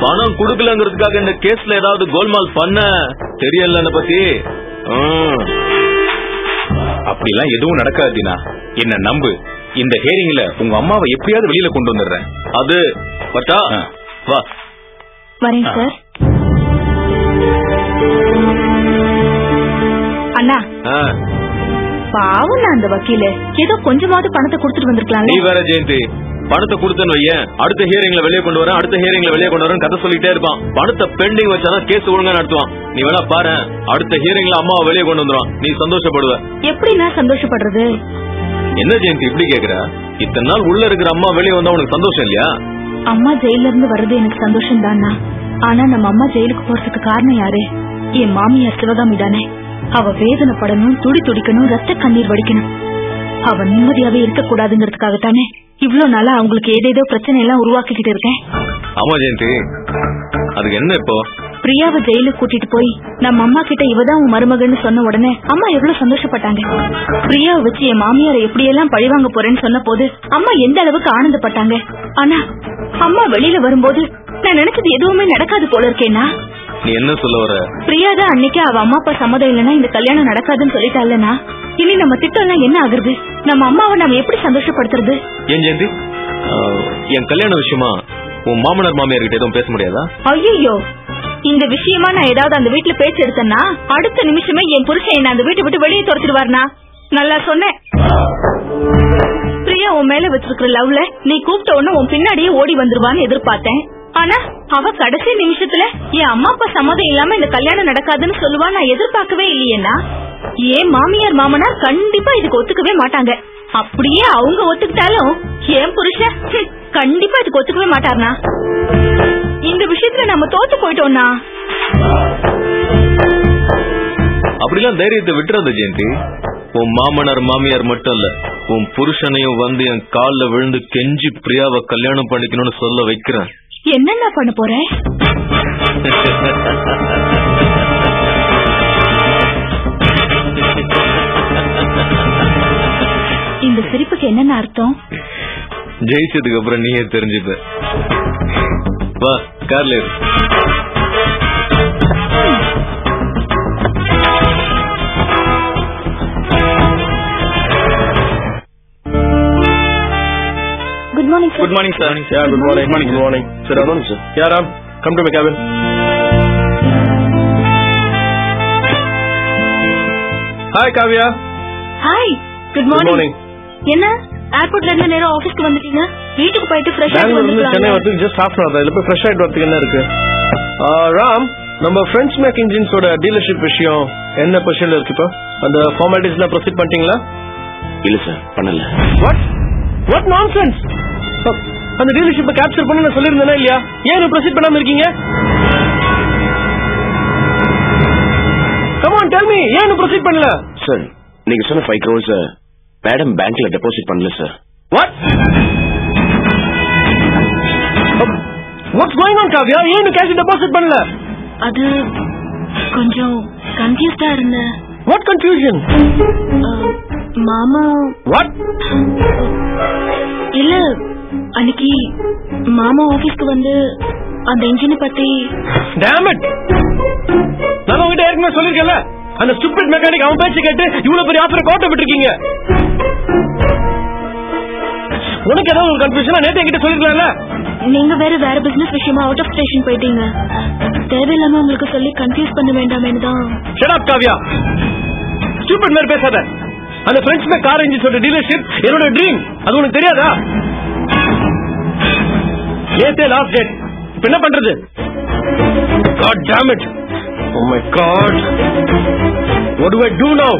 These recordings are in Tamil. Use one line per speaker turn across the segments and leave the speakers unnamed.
பணம் குடுக்கலங்கிறதுக்காக இந்த கேஸ்ல ஏதாவது கோல்மால் பண்ண தெரியல என்ன பத்தி.
அப்படிலாம் எதுவும் நடக்காது தீனா, என்ன நம்பு. இந்த ஹியரிங்ல உங்க அம்மாவை எப்படியாவது வெளியில கொண்டு வந்துடுறேன்.
அது பட்டா வா
வரேன் சார். அண்ணா பாவம் அந்த வக்கீல ஏதோ கொஞ்சமாவது பணத்தை கொடுத்துட்டு வந்திருக்கலாம்.
நீ வேற ஜெயந்தி, பணத்தை கொடுத்தன்னு வையன், அடுத்த ஹியரிங்ல வெளியே கொண்டு வரேன், அடுத்த ஹியரிங்ல வெளியே கொண்டு வரேன் கதை சொல்லிட்டே இருப்பான். பணத்தை பெண்டிங் வச்சாதான் கேஸ் ஒழுங்கா நடத்துவான். நீ வேணா பாரு, அடுத்த ஹியரிங்ல அம்மாவை வெளியே கொண்டு வந்துருவான். நீ சந்தோஷப்படுவ.
எப்படி நான் சந்தோஷப்படுறது?
என்ன ஜெயந்தி இப்படி கேக்குற? இத்தனை நாள் உள்ள இருக்கிற அம்மா வெளியே வந்தா உனக்கு சந்தோஷம் இல்லையா?
அம்மா ஜெயில இருந்து வர்றது எனக்கு சந்தோஷம் தானா. ஆனா நம்ம அம்மா ஜெயிலுக்கு போறதுக்கு காரணம் யாரு? என் மாமியார் சிவகாமி தானே. அவ வேதனைப்படணும், துடி துடிக்கணும், ரத்த கண்ணீர் வடிக்கணும். அவ நிம்மதியாவே இருக்க கூடாதுங்கிறதுக்காகத்தானே இவ்வளவு நாளா அவங்களுக்கு ஏதேதோ பிரச்சனை எல்லாம் உருவாக்கிட்டு இருக்கேன்.
ஆமா ஜெயந்தி, அதுக்கு என்ன இப்போ?
பிரியாவை ஜெயிலுக்கு கூட்டிட்டு போய் நம்ம அம்மா கிட்ட இவதான் உன் மருமகன்னு சொன்ன உடனே அம்மா எவ்வளவு சந்தோஷப்பட்டாங்க. பிரியாவை வச்சு என் மாமியாரை எப்படியெல்லாம் பழிவாங்க போறேன்னு சொன்ன போது அம்மா எந்த அளவுக்கு ஆனந்தப்பட்டாங்க. ஆனா அம்மா வெளியில வரும்போது நான் நினைச்சது எதுவுமே நடக்காது போல இருக்கேன்னா.
நீ என்ன சொல்ல வர?
பிரியாதான் அன்னைக்கு அவ அம்மா அப்பா சம்மதம் இல்லைன்னா இந்த கல்யாணம் நடக்காதுன்னு சொல்லிட்டாள்னா இனி நம்ம திட்டம் என்ன ஆகுறது? நம்ம அம்மாவை நாம எப்படி சந்தோஷப்படுத்துறது?
ஏன் ஜெயந்தி, என் கல்யாண விஷயமா உன் மாமனார் மாமியார் கிட்ட எதுவும் பேச முடியாதா?
ஐயோ, இந்த விஷயமா நான் ஏதாவது அந்த வீட்டுல பேச்சு எடுத்தேன்னா அடுத்த நிமிஷமே என் புருஷன் என்ன அந்த வீட்டை விட்டு வெளியே துரத்திடுவார்னா. நல்லா சொன்னேன். பிரியா உன் மேல வச்சிருக்கிற லவ்ல நீ கூப்பிட்ட உடனே உன் பின்னாடியே ஓடி வந்துருவான்னு எதிர்பார்த்தேன். ஆனா அவ கடைசி நிமிஷத்துல என் அம்மா அப்பா சம்மதம் இல்லாம இந்த கல்யாணம் நடக்காதுன்னு சொல்லுவா நான் எதிர்பார்க்கவே இல்லையேன்னா. ஏன் மாமியார் மாமனார் கண்டிப்பா இதுக்கு ஒத்துக்கவே மாட்டாங்க. அப்படியே அவங்க ஒத்துக்கிட்டாலும் என் புருஷன் கண்டிப்பா இதுக்கு ஒத்துக்கவே மாட்டார்னா. இந்த விஷயத்துல நம்ம தோத்து போயிட்டோம்னா.
அப்படிலாம் தைரியத்தை விட்டுறது ஜெயந்தி. உன் மாமனார் மாமியார் மட்டும் இல்ல, உன் புருஷனையும் வந்து என் கால்ல விழுந்து கெஞ்சி பிரியாவை கல்யாணம் பண்ணிக்கணும்னு சொல்ல வைக்கிறேன்.
என்னென்ன பண்ண போறேன்? இந்த சிரிப்புக்கு என்னென்ன அர்த்தம்?
ஜெயிச்சதுக்கு அப்புறம் நீயே தெரிஞ்சுப்ப. வா கார்ல இரு.
Good morning, sir.
Good morning, sir. Yeah, good morning. Good morning. Sir, good morning, sir. Yeah, Ram, come to my cabin. Hi, Kavya.
Hi. Good morning. என்ன ஏர்போர்ட்ல இருந்து நேரா ஆபீஸ்க்கு வந்துட்டீங்க? வீட்டுக்கு போயிட்டு ஃப்ரெஷ் ஆயிட்டு வந்துட்டீங்க.
சென்னை வந்து just half an hour தான். இல்ல போய் ஃப்ரெஷ் ஆயிட்டு வரதுக்கு என்ன இருக்கு? ராம், நம்ம ஃப்ரெண்ட்ஸ் மேக் இன்ஜின்ஸோட டீலர்ஷிப் விஷயம் என்ன பொசிஷன்ல இருக்கு இப்போ? அந்த ஃபார்மாலிட்டிஸ்லாம் ப்ரொசீட் பண்ணிட்டீங்களா?
இல்ல சார், பண்ணல.
What nonsense? அந்த டீலர்ஷிப்பை கேப்சர் பண்ண நான் சொல்லிருந்தேனா இல்லையா? ஏன் ப்ரொசீட் பண்ணாம இருக்கீங்க? Come on, tell me, ஏன் ப்ரொசீட் பண்ணல?
சார், நீங்க சொன்ன 5 crores மேடம் பேங்க்ல டெபாசிட் பண்ணல sir.
What? What's going on, Kavya? ஏன் கேஷ் டெபாசிட் பண்ணல?
அது கொஞ்சம் கன்ஃபியூஸ்டா இருந்தேன்.
What confusion?
மாமா.
What?
இல்ல, அன்னைக்கு மாமா ஆபீஸ்க்கு வந்து அந்த இன்ஜினை பத்தி.
Damn it! நான் உங்ககிட்ட ஏற்கனவே சொல்லிருக்கேன்ல, அந்த ஸ்டூபிட் மெக்கானிக் அவன் பேச்சு கேட்டு இவ்வளவு பெரிய ஆஃபரை கோட்டை விட்டுருக்கீங்க. உனக்கு ஏதாவது ஒரு கன்ஃபியூஷனா நேத்து என்கிட்ட சொல்லிருக்கலாம்ல.
நீங்க வேற பிசினஸ் விஷயமா அவுட் ஆஃப் ஸ்டேஷன் போயிட்டீங்க. தேவையில்லாம உங்களுக்கு சொல்லி கன்ஃபியூஸ் பண்ண வேண்டாமேன்னு தான்.
Shut up, Kavya. ஸ்டூபிட் மாதிரி பேசாத. அந்த ஃப்ரெண்ட்ஸ் மேக் கார் இன்ஜின்ஸோட டீலர்ஷிப் என்னோட ட்ரீம். அது உனக்கு தெரியாதா? ஏத்தே லாஸ்ட் டேட். இப்ப என்ன பண்றது? God damn it. Oh my God. What do I do now?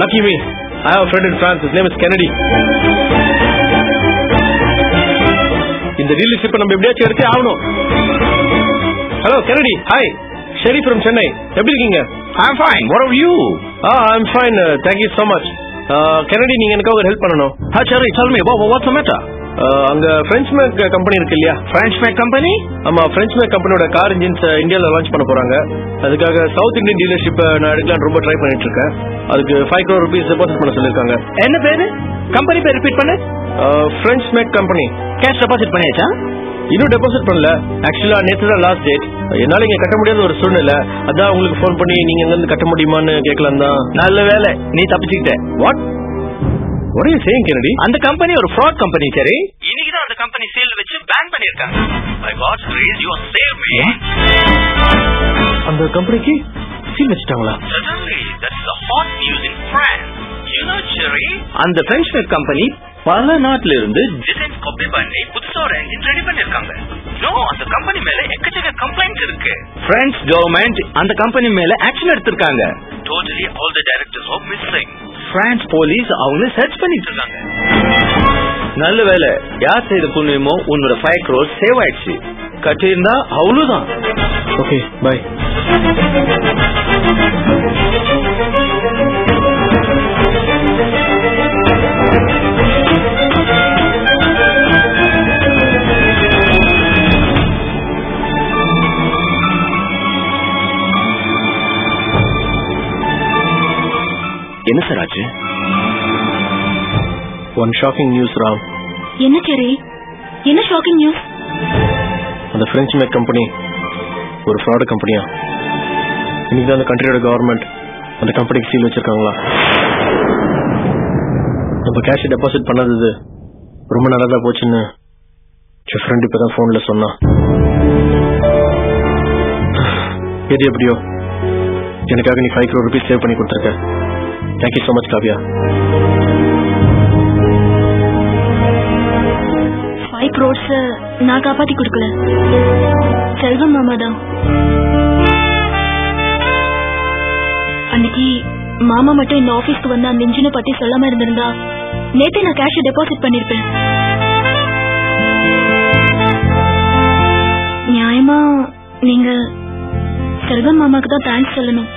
Lucky me. I have a friend in France. His name is Kennedy. இந்த டீலர்ஷிப்பை நம்ம எப்படியாச்சும் எடுத்தே ஆகணும். Hello Kennedy. Hi. Sherry from Chennai. எப்படி இருக்கீங்க?
I'm fine. What are you?
I'm fine. Thank you so much. Kennedy, நீங்க எனக்கு ஒரு ஹெல்ப் பண்ணணும்.
Hi Cherry, tell me what's the matter?
அங்க French Mac கம்பெனி இருக்கு இல்லையா?
French Mac company?
ஆமா, French Mac கம்பெனியோட கார் இன்ஜின்ஸ் இந்தியால லான்ச் பண்ண போறாங்க. அதுக்காக சவுத் இந்தியன் டீலர்ஷிப் நான் எடுக்கலாம் ரொம்ப ட்ரை பண்ணிட்டு இருக்கேன். அதுக்கு 5 crore rupees டெபாசிட் பண்ண சொல்லிருக்காங்க.
என்ன பேரு? கம்பெனி பேர் ரிப்பீட் பண்ணு.
French Mac company.
Cash deposit பண்ணியாச்சா?
இன்னும் டெபாசிட் பண்ணல. ஆக்சுவலா நேற்று தான் லாஸ்ட் டேட். என்னால இங்க கட்ட முடியாத ஒரு சூழ்நிலை. அதான் உங்களுக்கு போன் பண்ணி நீங்க எங்க இருந்து கட்ட முடியுமான்னு கேட்கலாம் தான்.
நல்ல வேலை நீ தப்பிச்சுக்கிட்ட.
What what are you saying Kennedy?
அந்த கம்பெனி ஒரு fraud கம்பெனி சரி.
இன்னைக்கு தான் அந்த கம்பெனி சேல் வச்சு பேன் பண்ணிருக்காங்க. By God's grace you are saved man.
அந்த கம்பெனிக்கு seal வச்சிட்டாங்களா?
Suddenly that's the hot news in France. You know Cherry?
அந்த French made கம்பெனி பல நாட்டுல இருந்து
டிசைன் காப்பி பண்ணி புதுசா ஒரு என்ஜின் ரெடி பண்ணிருக்காங்க. நோ அந்த கம்பெனி மேல எக்கச்சக்க கம்ப்ளைண்ட்ஸ் இருக்கு.
பிரெஞ்ச் கவர்மெண்ட் அந்த கம்பெனி மேல ஆக்ஷன் எடுத்திருக்காங்க.
Totally all the directors are missing.
France police அவங்க சர்ச் பண்ணிட்டு இருக்காங்க. நல்ல வேலை யார் செய்த புண்ணியமோ உன்னோட 5 crores சேவ் ஆயிடுச்சு. கட்டியிருந்தா அவ்வளவுதான்.
Okay bye.
என்ன சார் ஆச்சு?
One shocking news Ram.
என்ன சரி, என்ன ஷாக்கிங் நியூஸ்?
அந்த பிரெஞ்ச் மேக் கம்பெனி ஒரு ஃப்ராட் கம்பெனியா? இன்னைக்கு அந்த கண்ட்ரியோட கவர்மெண்ட் அந்த கம்பெனிக்கு சீல் வச்சிருக்காங்களா? நம்ம கேஷ் டெபாசிட் பண்ணது ரொம்ப நல்லதா போச்சுன்னு என் ஃப்ரெண்ட் இப்பதான் போன்ல சொன்னான். எது எப்படியோ எனக்காக நீ 5 crore rupees சேவ் பண்ணி கொடுத்துருக்க. Thank you so much Kavya.
5 crores நான் காப்பாத்தி கொடுக்கல, செல்வம் மாமா தான். அன்னைக்கு மாமா மட்டும் இந்த ஆபீஸ்க்கு வந்து அந்த இன்ஜினை பத்தி சொல்லாம இருந்திருந்தா நேத்தே நான் கேஷ் டெபாசிட் பண்ணிருப்பேன். நியாயமா நீங்க செல்வம் மாமாக்கு தான் தேங்க்ஸ் சொல்லணும்.